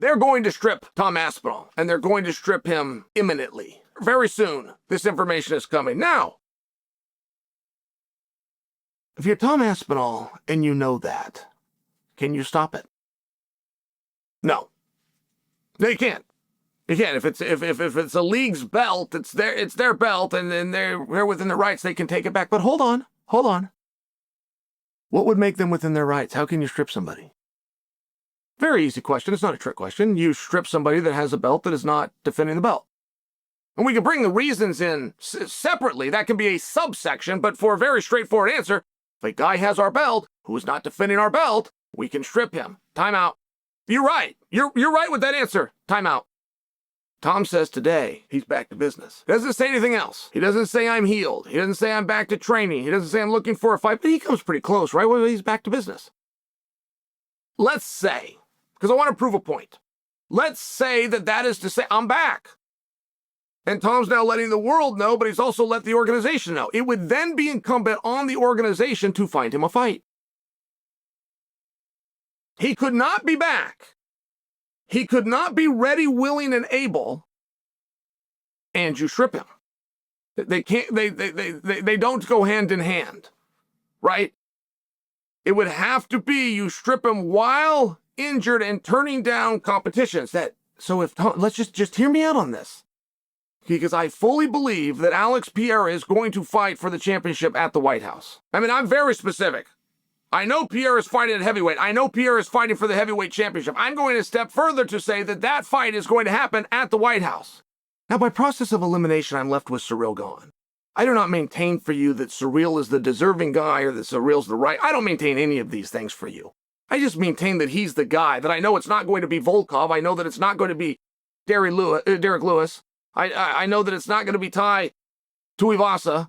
They're going to strip Tom Aspinall, and they're going to strip him imminently. Very soon, this information is coming. Now, if you're Tom Aspinall and you know that, can you stop it? No. No, you can't. You can't. If it's a league's belt, it's their belt, and they're within their rights, they can take it back. But hold on. What would make them within their rights? How can you strip somebody? Very easy question. It's not a trick question. You strip somebody that has a belt that is not defending the belt. And we can bring the reasons in separately. That can be a subsection, but for a very straightforward answer, if a guy has our belt who is not defending our belt, we can strip him. Time out. You're right. You're right with that answer. Time out. Tom says today he's back to business. He doesn't say anything else. He doesn't say I'm healed. He doesn't say I'm back to training. He doesn't say I'm looking for a fight, but he comes pretty close, right? Well, he's back to business. Let's say, because I want to prove a point. Let's say that is to say I'm back. And Tom's now letting the world know, but he's also let the organization know. It would then be incumbent on the organization to find him a fight. He could not be back. He could not be ready, willing, and able, and you strip him. They can't. They don't go hand in hand, right? It would have to be you strip him while injured and turning down competitions. So if Tom, let's just hear me out on this, because I fully believe that Alex Pereira is going to fight for the championship at the White House. I mean, I'm very specific. I know Pereira is fighting at heavyweight. I know Pereira is fighting for the heavyweight championship. I'm going to step further to say that fight is going to happen at the White House. Now, by process of elimination, I'm left with Ciryl Gane. I do not maintain for you that Ciryl is the deserving guy or that Cyryl's the right. I don't maintain any of these things for you. I just maintain that he's the guy, that I know it's not going to be Volkov. I know that it's not going to be Derek Lewis. I know that it's not going to be Tai Tuivasa.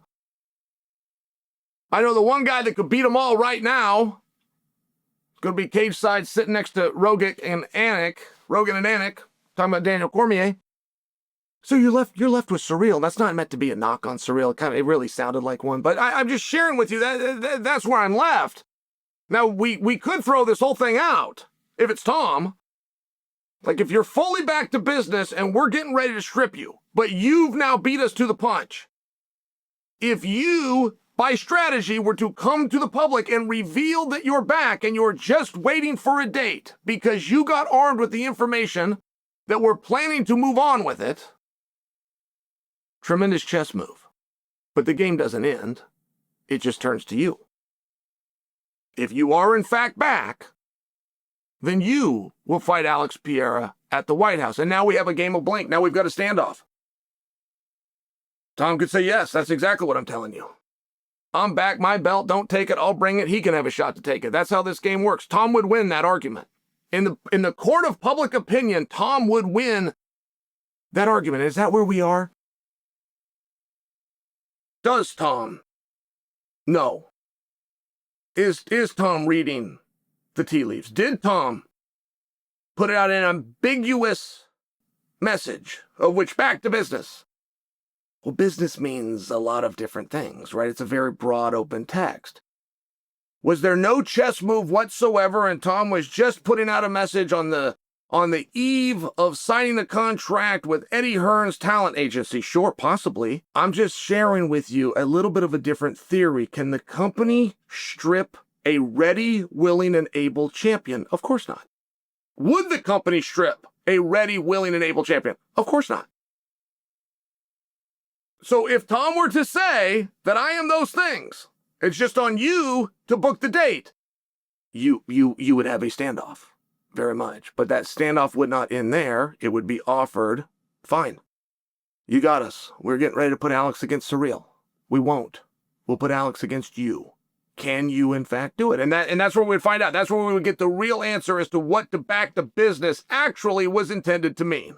I know the one guy that could beat them all right now is going to be cage side sitting next to Rogan and Anik, talking about Daniel Cormier. So you're left with Ciryl. That's not meant to be a knock on Ciryl. It really sounded like one, but I'm just sharing with you that's where I'm left. Now we could throw this whole thing out if it's Tom. Like if you're fully back to business and we're getting ready to strip you, but you've now beat us to the punch. If you, by strategy, were to come to the public and reveal that you're back and you're just waiting for a date because you got armed with the information that we're planning to move on with it, tremendous chess move. But the game doesn't end. It just turns to you. If you are in fact back, then you will fight Alex Pereira at the White House. And now we have a game of blank. Now we've got a standoff. Tom could say, yes, that's exactly what I'm telling you. I'm back, my belt, don't take it, I'll bring it, he can have a shot to take it. That's how this game works. Tom would win that argument. In the court of public opinion, Tom would win that argument. Is that where we are? Does Tom? No. Is Tom reading the tea leaves? Did Tom put out an ambiguous message of which back to business? Well, business means a lot of different things, right? It's a very broad, open text. Was there no chess move whatsoever, and Tom was just putting out a message on the eve of signing the contract with Eddie Hearn's talent agency? Sure, possibly. I'm just sharing with you a little bit of a different theory. Can the company strip a ready, willing, and able champion? Of course not. Would the company strip a ready, willing, and able champion? Of course not. So if Tom were to say that I am those things, it's just on you to book the date, you would have a standoff, very much. But that standoff would not end there. It would be offered, fine, you got us. We're getting ready to put Alex against Ciryl. We won't. We'll put Alex against you. Can you, in fact, do it? And that's where we'd find out. That's where we would get the real answer as to what the back to business actually was intended to mean.